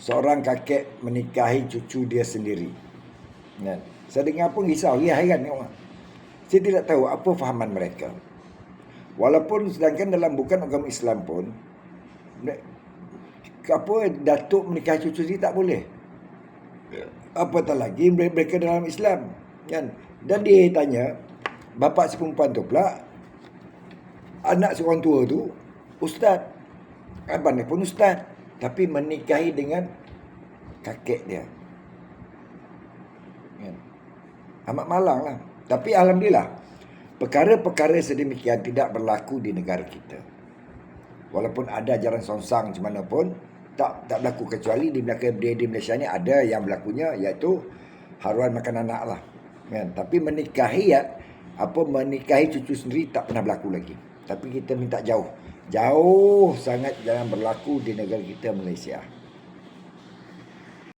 seorang kakek menikahi cucu dia sendiri. Kan? Saya dengar pun risau, hairan tengok. Saya tidak tahu apa fahaman mereka. Walaupun sedangkan dalam bukan agama Islam pun, datuk menikahi cucu sendiri tak boleh. Apatah lagi mereka dalam Islam. Kan? Dan dia tanya, bapa si perempuan tu pula, anak seorang tua tu ustaz, abang dia pun ustaz, tapi menikahi dengan kakek dia. Kan? Amat malang lah. Tapi alhamdulillah, perkara-perkara sedemikian tidak berlaku di negara kita. Walaupun ada ajaran songsang macam mana pun, tak berlaku, kecuali di Malaysia ni ada yang berlakunya, iaitu haruan makan anak lah. Kan? Tapi menikahi cucu sendiri tak pernah berlaku lagi. Tapi kita minta jauh sangat jangan berlaku di negara kita, Malaysia.